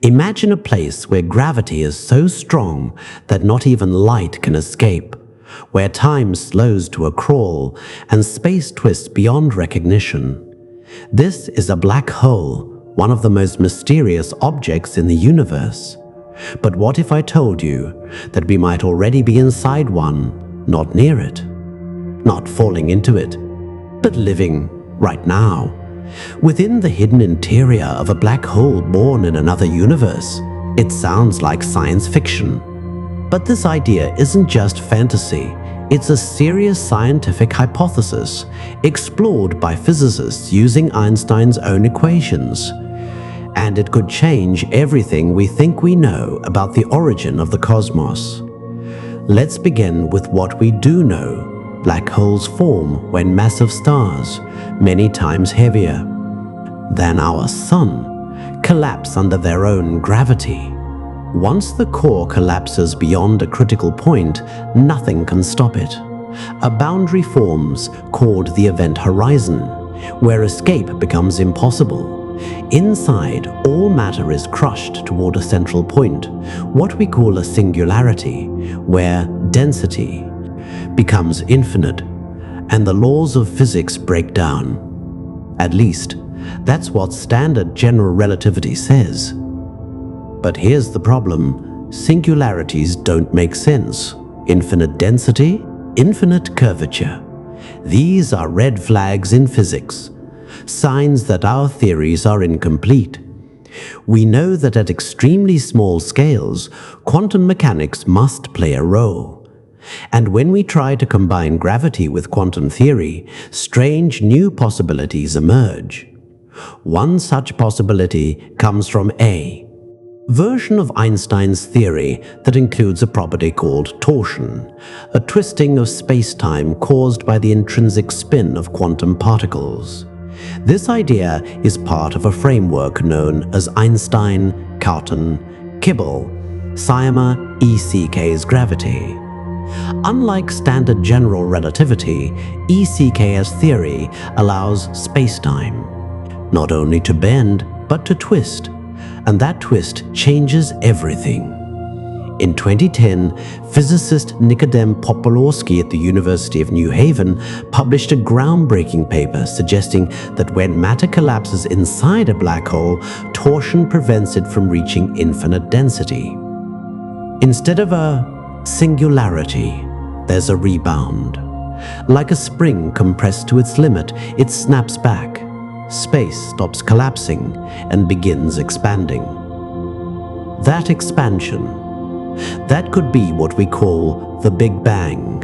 Imagine a place where gravity is so strong that not even light can escape, where time slows to a crawl and space twists beyond recognition. This is a black hole, one of the most mysterious objects in the universe. But what if I told you that we might already be inside one, not near it, not falling into it, but living right now, within the hidden interior of a black hole born in another universe? It sounds like science fiction. But this idea isn't just fantasy. It's a serious scientific hypothesis explored by physicists using Einstein's own equations. And it could change everything we think we know about the origin of the cosmos. Let's begin with what we do know. Black holes form when massive stars, many times heavier than our Sun, collapse under their own gravity. Once the core collapses beyond a critical point, nothing can stop it. A boundary forms called the event horizon, where escape becomes impossible. Inside, all matter is crushed toward a central point, what we call a singularity, where density becomes infinite, and the laws of physics break down. At least, that's what standard general relativity says. But here's the problem. Singularities don't make sense. Infinite density, infinite curvature. These are red flags in physics, signs that our theories are incomplete. We know that at extremely small scales, quantum mechanics must play a role. And when we try to combine gravity with quantum theory, strange new possibilities emerge. One such possibility comes from a version of Einstein's theory that includes a property called torsion, a twisting of space-time caused by the intrinsic spin of quantum particles. This idea is part of a framework known as Einstein-Cartan Kibble, ECK's gravity. Unlike standard general relativity, ECK's theory allows space-time not only to bend, but to twist, and that twist changes everything. In 2010, physicist Nikodem Popławski at the University of New Haven published a groundbreaking paper suggesting that when matter collapses inside a black hole, torsion prevents it from reaching infinite density. Instead of a singularity, there's a rebound. Like a spring compressed to its limit, it snaps back. Space stops collapsing and begins expanding. That expansion, that could be what we call the Big Bang.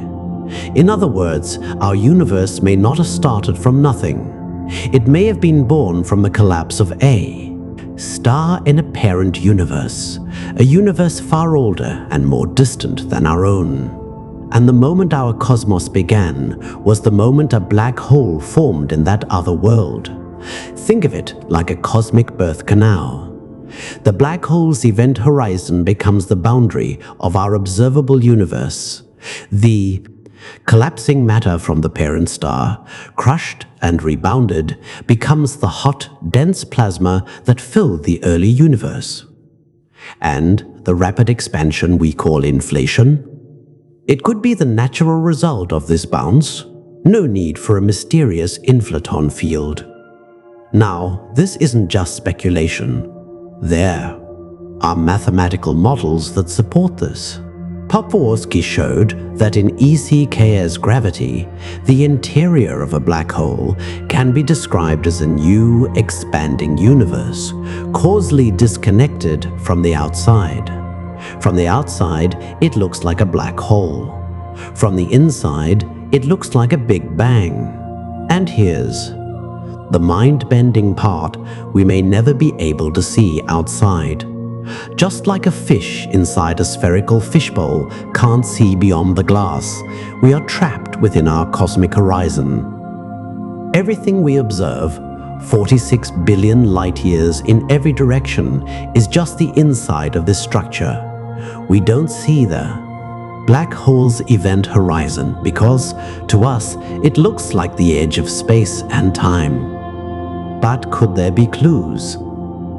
In other words, our universe may not have started from nothing. It may have been born from the collapse of a star in a parent universe, a universe far older and more distant than our own. And the moment our cosmos began was the moment a black hole formed in that other world. Think of it like a cosmic birth canal. The black hole's event horizon becomes the boundary of our observable universe. The collapsing matter from the parent star, crushed and rebounded, becomes the hot, dense plasma that filled the early universe. And the rapid expansion we call inflation? It could be the natural result of this bounce. No need for a mysterious inflaton field. Now, this isn't just speculation. There are mathematical models that support this. Popławski showed that in ECK's gravity, the interior of a black hole can be described as a new, expanding universe, causally disconnected from the outside. From the outside, it looks like a black hole. From the inside, it looks like a Big Bang. And here's the mind-bending part we may never be able to see outside. Just like a fish inside a spherical fishbowl can't see beyond the glass, we are trapped within our cosmic horizon. Everything we observe, 46 billion light-years in every direction, is just the inside of this structure. We don't see the black hole's event horizon because, to us, it looks like the edge of space and time. But could there be clues?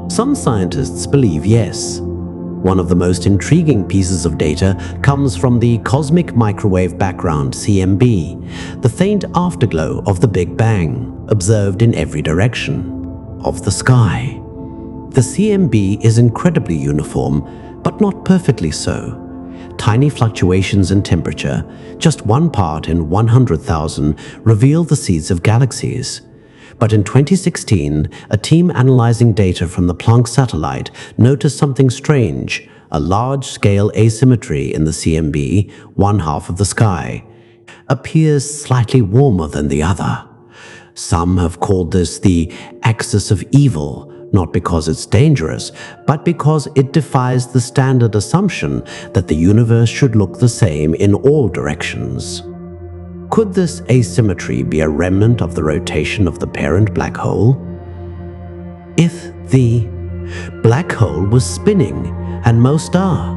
Some scientists believe yes. One of the most intriguing pieces of data comes from the cosmic microwave background (CMB), the faint afterglow of the Big Bang, observed in every direction of the sky. The CMB is incredibly uniform, but not perfectly so. Tiny fluctuations in temperature, just 1 part in 100,000, reveal the seeds of galaxies. But in 2016, a team analyzing data from the Planck satellite noticed something strange: a large-scale asymmetry in the CMB, one half of the sky, appears slightly warmer than the other. Some have called this the axis of evil, not because it's dangerous, but because it defies the standard assumption that the universe should look the same in all directions. Could this asymmetry be a remnant of the rotation of the parent black hole? If the black hole was spinning, and most are,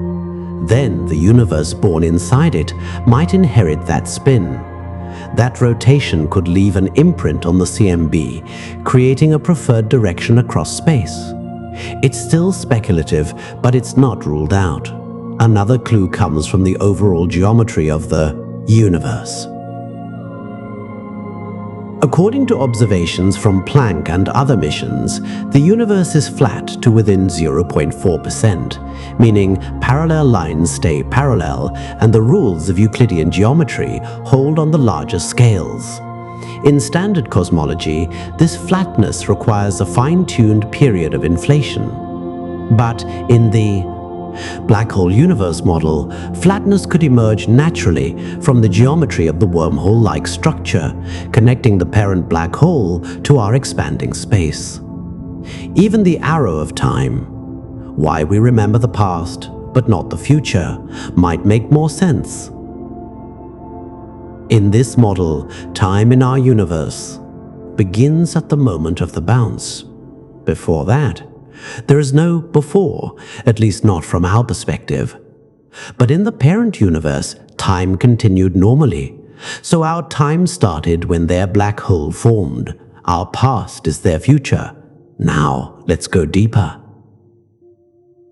then the universe born inside it might inherit that spin. That rotation could leave an imprint on the CMB, creating a preferred direction across space. It's still speculative, but it's not ruled out. Another clue comes from the overall geometry of the universe. According to observations from Planck and other missions, the universe is flat to within 0.4%, meaning parallel lines stay parallel and the rules of Euclidean geometry hold on the larger scales. In standard cosmology, this flatness requires a fine-tuned period of inflation. But in the black hole universe model, flatness could emerge naturally from the geometry of the wormhole-like structure, connecting the parent black hole to our expanding space. Even the arrow of time, why we remember the past but not the future, might make more sense. In this model, time in our universe begins at the moment of the bounce. Before that, there is no before, at least not from our perspective. But in the parent universe, time continued normally. So our time started when their black hole formed. Our past is their future. Now, let's go deeper.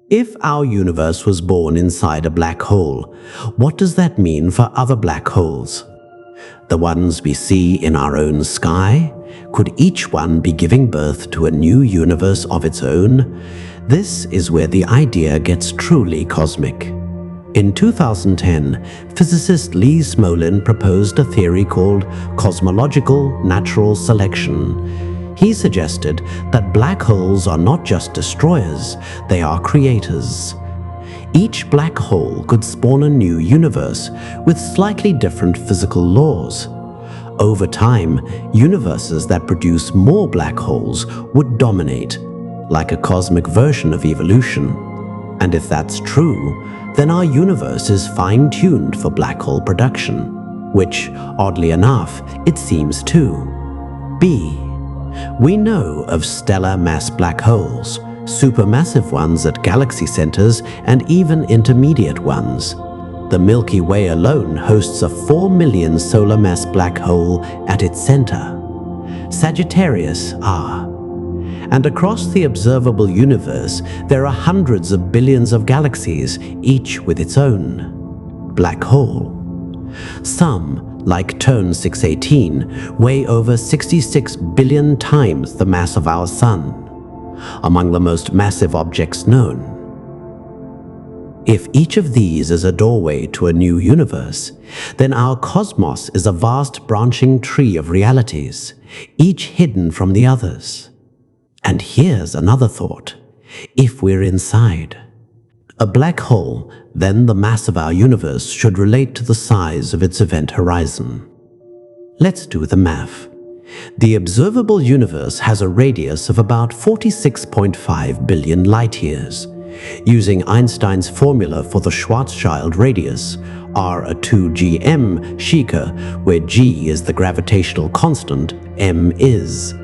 If our universe was born inside a black hole, what does that mean for other black holes? The ones we see in our own sky? Could each one be giving birth to a new universe of its own? This is where the idea gets truly cosmic. In 2010, physicist Lee Smolin proposed a theory called cosmological natural selection. He suggested that black holes are not just destroyers, they are creators. Each black hole could spawn a new universe with slightly different physical laws. Over time, universes that produce more black holes would dominate, like a cosmic version of evolution. And if that's true, then our universe is fine-tuned for black hole production, which, oddly enough, it seems to be. We know of stellar mass black holes, supermassive ones at galaxy centers, and even intermediate ones. The Milky Way alone hosts a 4 million solar mass black hole at its center. Sagittarius are. And across the observable universe, there are hundreds of billions of galaxies, each with its own black hole. Some, like Tone 618, weigh over 66 billion times the mass of our Sun, among the most massive objects known. If each of these is a doorway to a new universe, then our cosmos is a vast branching tree of realities, each hidden from the others. And here's another thought. If we're inside a black hole, then the mass of our universe should relate to the size of its event horizon. Let's do the math. The observable universe has a radius of about 46.5 billion light-years. Using Einstein's formula for the Schwarzschild radius, r a 2gm Sheikah, where g is the gravitational constant, m is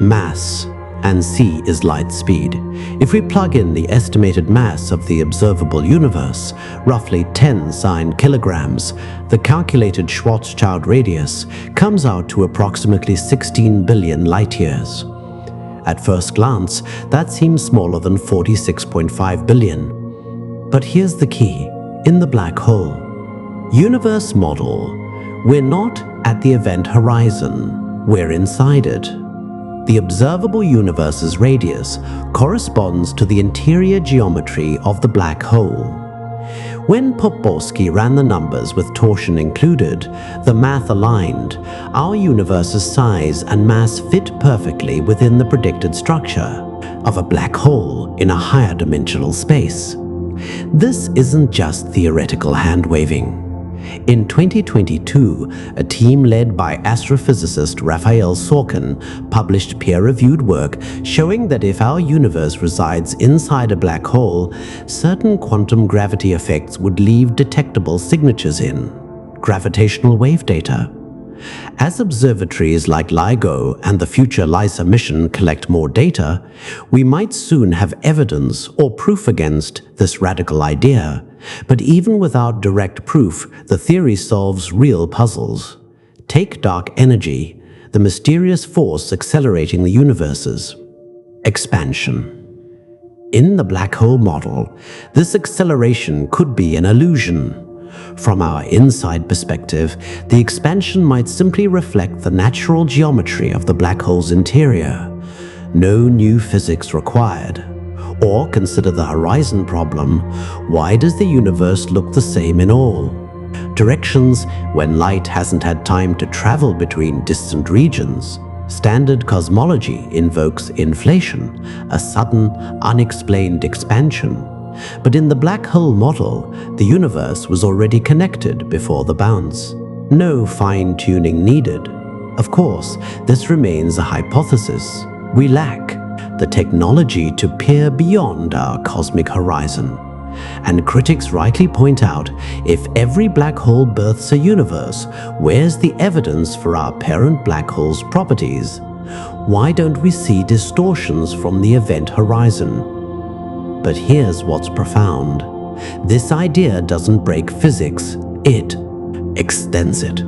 mass, and c is light speed. If we plug in the estimated mass of the observable universe, roughly 10 sine kilograms, the calculated Schwarzschild radius comes out to approximately 16 billion light-years. At first glance, that seems smaller than 46.5 billion. But here's the key. In the black hole universe model, we're not at the event horizon, we're inside it. The observable universe's radius corresponds to the interior geometry of the black hole. When Popławski ran the numbers with torsion included, the math aligned, our universe's size and mass fit perfectly within the predicted structure of a black hole in a higher dimensional space. This isn't just theoretical hand-waving. In 2022, a team led by astrophysicist Raphael Sorkin published peer-reviewed work showing that if our universe resides inside a black hole, certain quantum gravity effects would leave detectable signatures in gravitational wave data. As observatories like LIGO and the future LISA mission collect more data, we might soon have evidence or proof against this radical idea. But even without direct proof, the theory solves real puzzles. Take dark energy, the mysterious force accelerating the universe's expansion. In the black hole model, this acceleration could be an illusion. From our inside perspective, the expansion might simply reflect the natural geometry of the black hole's interior. No new physics required. Or consider the horizon problem. Why does the universe look the same in all directions when light hasn't had time to travel between distant regions? Standard cosmology invokes inflation, a sudden, unexplained expansion. But in the black hole model, the universe was already connected before the bounce. No fine-tuning needed. Of course, this remains a hypothesis. We lack the technology to peer beyond our cosmic horizon. And critics rightly point out, if every black hole births a universe, where's the evidence for our parent black hole's properties? Why don't we see distortions from the event horizon? But here's what's profound. This idea doesn't break physics, it extends it.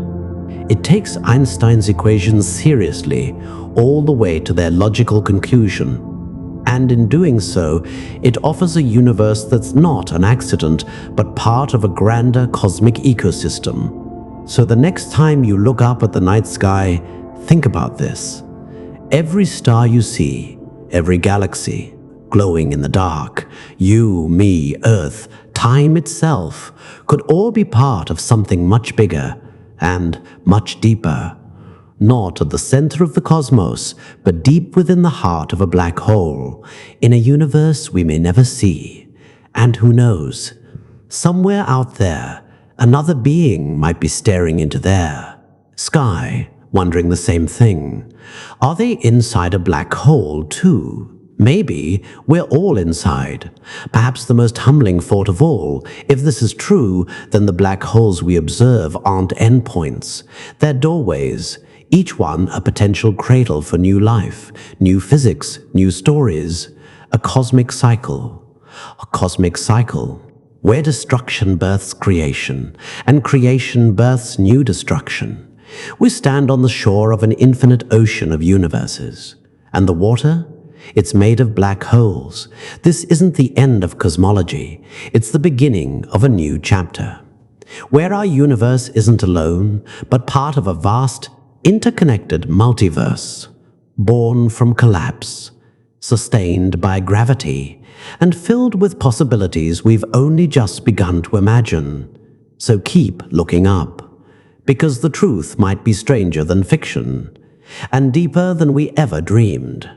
It takes Einstein's equations seriously, all the way to their logical conclusion. And in doing so, it offers a universe that's not an accident, but part of a grander cosmic ecosystem. So the next time you look up at the night sky, think about this. Every star you see, every galaxy, glowing in the dark, you, me, Earth, time itself, could all be part of something much bigger and much deeper. Not at the center of the cosmos, but deep within the heart of a black hole, in a universe we may never see. And who knows, somewhere out there, another being might be staring into their sky, wondering the same thing. Are they inside a black hole too? Maybe we're all inside. Perhaps the most humbling thought of all, if this is true, then the black holes we observe aren't endpoints. They're doorways, each one a potential cradle for new life, new physics, new stories. A cosmic cycle. A cosmic cycle where destruction births creation, and creation births new destruction. We stand on the shore of an infinite ocean of universes. And the water? It's made of black holes. This isn't the end of cosmology. It's the beginning of a new chapter, where our universe isn't alone, but part of a vast, interconnected multiverse, born from collapse, sustained by gravity, and filled with possibilities we've only just begun to imagine. So keep looking up, because the truth might be stranger than fiction, and deeper than we ever dreamed.